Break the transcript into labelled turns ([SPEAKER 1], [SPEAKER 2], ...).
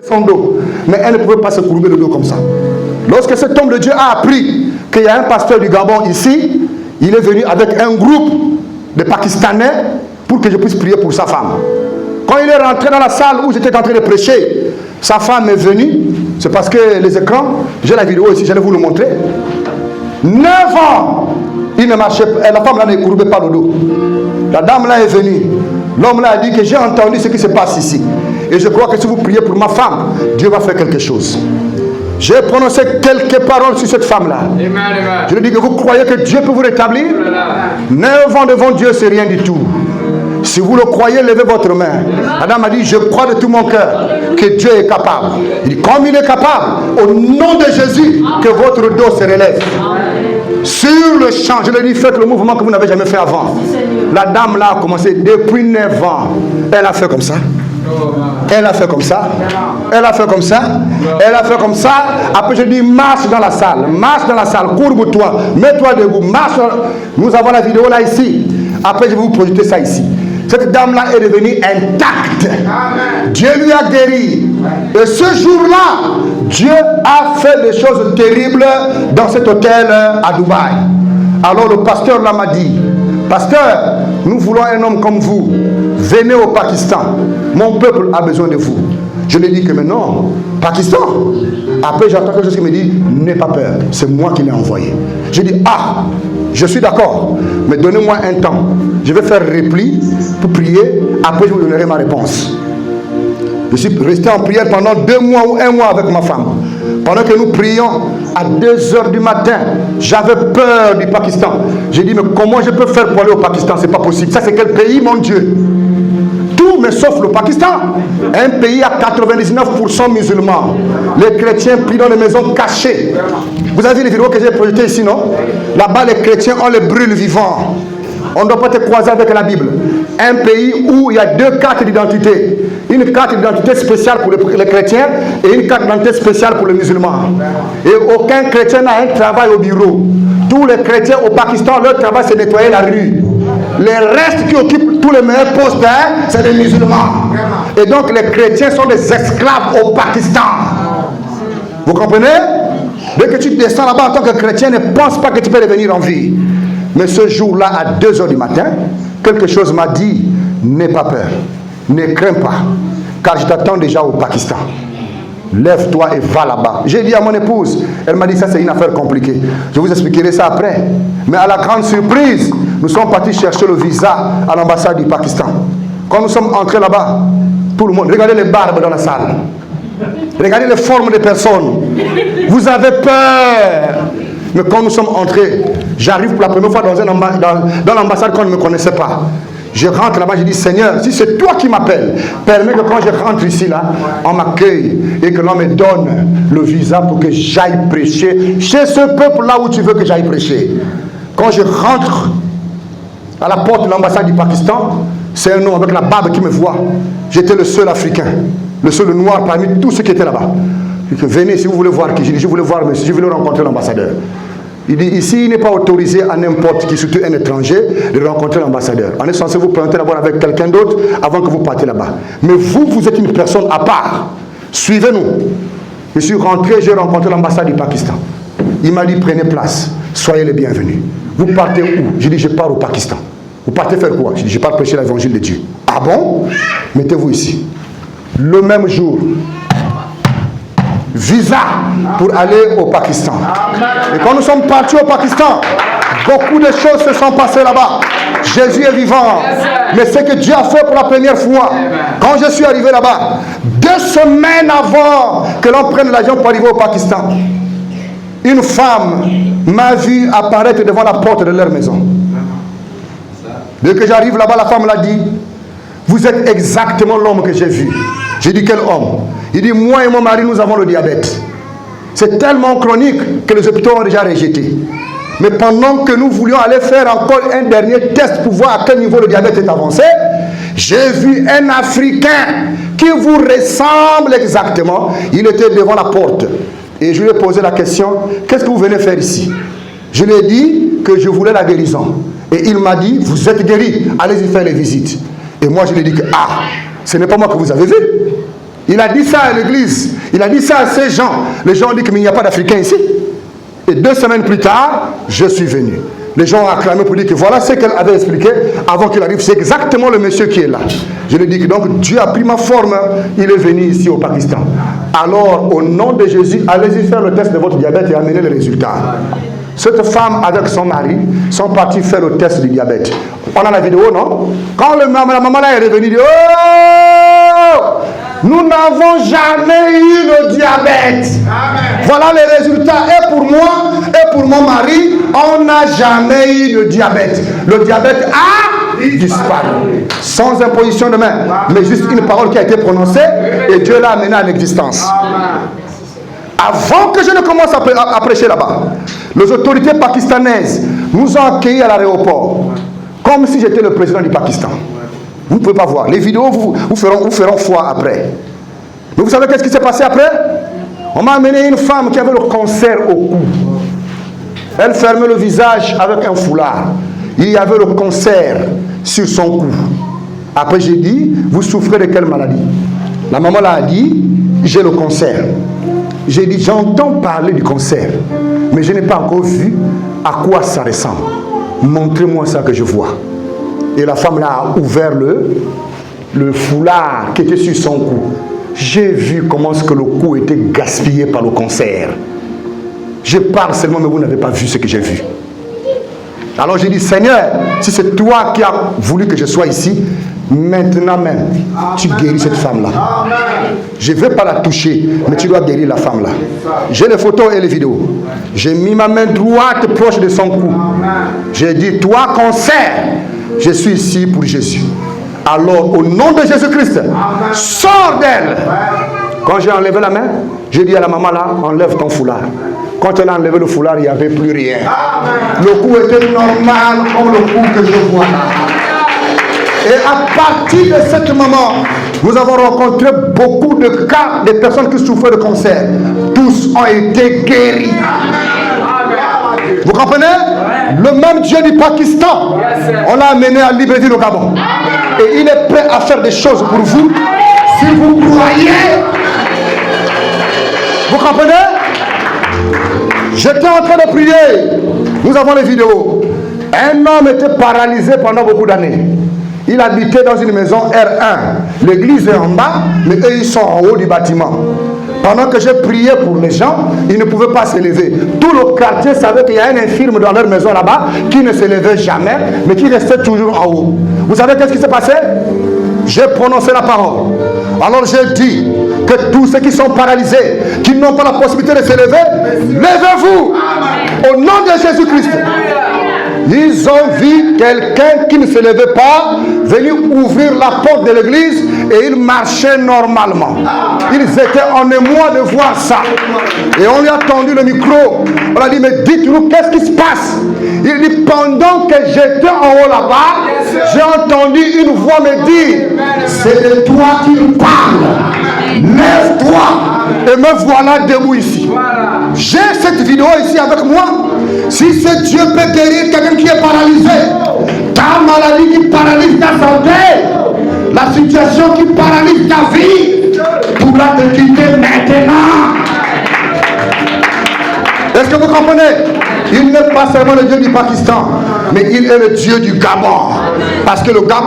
[SPEAKER 1] son dos, mais elle ne pouvait pas se courber le dos comme ça. Lorsque cet homme de Dieu a appris qu'il y a un pasteur du Gabon ici, il est venu avec un groupe de Pakistanais pour que je puisse prier pour sa femme. Quand il est rentré dans la salle où j'étais en train de prêcher, sa femme est venue. C'est parce que les écrans, j'ai la vidéo ici, j'allais vous le montrer. 9 ans, il ne marchait pas, la femme là ne courbait pas le dos. La dame là est venue. L'homme là a dit que j'ai entendu ce qui se passe ici. Et je crois que si vous priez pour ma femme, Dieu va faire quelque chose. J'ai prononcé quelques paroles sur cette femme-là. Je lui dis que vous croyez que Dieu peut vous rétablir? 9 ans devant Dieu, c'est rien du tout. Si vous le croyez, levez votre main. La dame a dit, je crois de tout mon cœur que Dieu est capable. Il dit, comme il est capable, au nom de Jésus, que votre dos se relève. Sur le champ, je lui ai dit, faites le mouvement que vous n'avez jamais fait avant. La dame là a commencé depuis 9 ans. Elle a fait comme ça. Elle a fait comme ça. Elle a fait comme ça. Elle a fait comme ça. Après, je dis, marche dans la salle. Marche dans la salle. Courbe-toi. Mets-toi debout. Marche. Nous avons la vidéo là ici. Après, je vais vous projeter ça ici. Cette dame-là est devenue intacte. Dieu lui a guéri. Et ce jour-là, Dieu a fait des choses terribles dans cet hôtel à Dubaï. Alors le pasteur là m'a dit, pasteur, nous voulons un homme comme vous. Venez au Pakistan. Mon peuple a besoin de vous. Je lui ai dit que mais non, Pakistan. Après j'entends quelque chose qui me dit, n'aie pas peur, c'est moi qui l'ai envoyé. J'ai dit, ah, je suis d'accord, mais donnez-moi un temps. Je vais faire repli pour prier, après je vous donnerai ma réponse. Je suis resté en prière pendant 2 mois ou 1 mois avec ma femme. Pendant que nous prions, à 2 h du matin, j'avais peur du Pakistan. J'ai dit, mais comment je peux faire pour aller au Pakistan? C'est pas possible. Ça, c'est quel pays, mon Dieu? Tout, mais sauf le Pakistan. Un pays à 99% musulmans. Les chrétiens prient dans les maisons cachées. Vous avez vu les vidéos que j'ai projetées ici, non? Là-bas, les chrétiens, on les brûle vivants. On ne doit pas te croiser avec la Bible. Un pays où il y a 2 cartes d'identité. Une carte d'identité spéciale pour les chrétiens et une carte d'identité spéciale pour les musulmans. Et aucun chrétien n'a un travail au bureau. Tous les chrétiens au Pakistan, leur travail c'est nettoyer la rue. Les restes qui occupent tous les meilleurs postes, c'est des musulmans. Et donc les chrétiens sont des esclaves au Pakistan. Vous comprenez? Dès que tu descends là-bas en tant que chrétien, ne pense pas que tu peux revenir en vie. Mais ce jour-là, à 2 h du matin, quelque chose m'a dit, n'aie pas peur, ne crains pas, car je t'attends déjà au Pakistan. Lève-toi et va là-bas. J'ai dit à mon épouse, elle m'a dit, ça c'est une affaire compliquée. Je vous expliquerai ça après. Mais à la grande surprise, nous sommes partis chercher le visa à l'ambassade du Pakistan. Quand nous sommes entrés là-bas, tout le monde, regardez les barbes dans la salle. Regardez les formes des personnes. Vous avez peur. Mais quand nous sommes entrés, j'arrive pour la première fois dans l'ambassade qu'on ne me connaissait pas. Je rentre là-bas, je dis, Seigneur, si c'est toi qui m'appelles, permets que quand je rentre ici, là, on m'accueille et que l'on me donne le visa pour que j'aille prêcher chez ce peuple-là où tu veux que j'aille prêcher. Quand je rentre à la porte de l'ambassade du Pakistan, c'est un homme avec la barbe qui me voit. J'étais le seul Africain, le seul noir parmi tous ceux qui étaient là-bas. Je dis, venez si vous voulez voir qui. Je dis, je voulais voir monsieur, je voulais rencontrer l'ambassadeur. Il dit, ici, il n'est pas autorisé à n'importe qui, surtout un étranger, de rencontrer l'ambassadeur. On est censé vous présenter d'abord avec quelqu'un d'autre avant que vous partiez là-bas. Mais vous, vous êtes une personne à part. Suivez-nous. Je suis rentré, j'ai rencontré l'ambassade du Pakistan. Il m'a dit, prenez place, soyez les bienvenus. Vous partez où? J'ai dit, je pars au Pakistan. Vous partez faire quoi? J'ai dit, je pars prêcher l'évangile de Dieu. Ah bon? Mettez-vous ici. Le même jour, visa pour aller au Pakistan. Et quand nous sommes partis au Pakistan, beaucoup de choses se sont passées là-bas. Jésus est vivant. Mais ce que Dieu a fait pour la première fois, quand je suis arrivé là-bas, 2 semaines avant que l'on prenne l'avion pour arriver au Pakistan, une femme m'a vu apparaître devant la porte de leur maison. Dès que j'arrive là-bas, la femme l'a dit, vous êtes exactement l'homme que j'ai vu. J'ai dit, quel homme? Il dit, moi et mon mari, nous avons le diabète. C'est tellement chronique que les hôpitaux ont déjà rejeté. Mais pendant que nous voulions aller faire encore un dernier test pour voir à quel niveau le diabète est avancé, j'ai vu un Africain qui vous ressemble exactement. Il était devant la porte. Et je lui ai posé la question, qu'est-ce que vous venez faire ici? Je lui ai dit que je voulais la guérison. Et il m'a dit, vous êtes guéri, allez-y faire les visites. Et moi je lui ai dit que, ah, ce n'est pas moi que vous avez vu. Il a dit ça à l'église. Il a dit ça à ces gens. Les gens ont dit qu'il n'y a pas d'Africains ici. Et 2 semaines plus tard, je suis venu. Les gens ont acclamé pour dire que voilà ce qu'elle avait expliqué avant qu'il arrive. C'est exactement le monsieur qui est là. Je lui dis que donc Dieu a pris ma forme. Il est venu ici au Pakistan. Alors, au nom de Jésus, allez-y faire le test de votre diabète et amenez les résultats. Cette femme avec son mari sont partis faire le test du diabète. On a la vidéo, non? Quand la maman là est revenue, dit oh, nous n'avons jamais eu le diabète. Amen. Voilà les résultats. Et pour moi, et pour mon mari, on n'a jamais eu le diabète. Le diabète a disparu. Sans imposition de main, mais juste une parole qui a été prononcée et Dieu l'a amené à l'existence. Avant que je ne commence à prêcher là-bas, les autorités pakistanaises nous ont accueillis à l'aéroport, comme si j'étais le président du Pakistan. Vous ne pouvez pas voir. Les vidéos vous feront foi après. Mais vous savez qu'est-ce qui s'est passé après? On m'a amené une femme qui avait le cancer au cou. Elle fermait le visage avec un foulard. Il y avait le cancer sur son cou. Après j'ai dit, vous souffrez de quelle maladie? La maman l'a dit, j'ai le cancer. J'ai dit, j'entends parler du cancer, mais je n'ai pas encore vu à quoi ça ressemble. Montrez-moi ça que je vois. Et la femme là a ouvert le foulard qui était sur son cou. J'ai vu comment est-ce que le cou était gaspillé par le cancer. Je parle seulement, mais vous n'avez pas vu ce que j'ai vu. Alors j'ai dit, Seigneur, si c'est toi qui as voulu que je sois ici, maintenant même, tu guéris cette femme-là. Je ne vais pas la toucher, mais tu dois guérir la femme-là. J'ai les photos et les vidéos. J'ai mis ma main droite proche de son cou. J'ai dit, toi, cancer, je suis ici pour Jésus. Alors, au nom de Jésus-Christ, sors d'elle. Quand j'ai enlevé la main, j'ai dit à la maman là, enlève ton foulard. Quand elle a enlevé le foulard, il n'y avait plus rien. Le cou était normal comme le cou que je vois là. Et à partir de ce moment, nous avons rencontré beaucoup de cas de personnes qui souffraient de cancer. Tous ont été guéris. Vous comprenez? Le même Dieu du Pakistan, on l'a amené à Libreville au Gabon. Et il est prêt à faire des choses pour vous si vous croyez. Vous comprenez? J'étais en train de prier. Nous avons les vidéos. Un homme était paralysé pendant beaucoup d'années. Il habitait dans une maison R1. L'église est en bas, mais eux, ils sont en haut du bâtiment. Pendant que j'ai prié pour les gens, ils ne pouvaient pas se lever. Tout le quartier savait qu'il y a un infirme dans leur maison là-bas qui ne se levait jamais, mais qui restait toujours en haut. Vous savez qu'est-ce qui s'est passé? J'ai prononcé la parole. Alors j'ai dit que tous ceux qui sont paralysés, qui n'ont pas la possibilité de se lever, levez-vous au nom de Jésus-Christ. Ils ont vu quelqu'un qui ne se levait pas venir ouvrir la porte de l'église et il marchait normalement. Ils étaient en émoi de voir ça. Et on lui a tendu le micro. On a dit, mais dites-nous, qu'est-ce qui se passe? Il dit, pendant que j'étais en haut là-bas, j'ai entendu une voix me dire, c'est de toi qu'il parle. Lève-toi. Et me voilà debout ici. J'ai cette vidéo ici avec moi. Si ce Dieu peut guérir quelqu'un qui est paralysé, ta maladie qui paralyse ta santé, la situation qui paralyse ta vie, pourra te quitter maintenant. Est-ce que vous comprenez? Il n'est pas seulement le Dieu du Pakistan, mais il est le Dieu du Gabon. Parce que le Gabon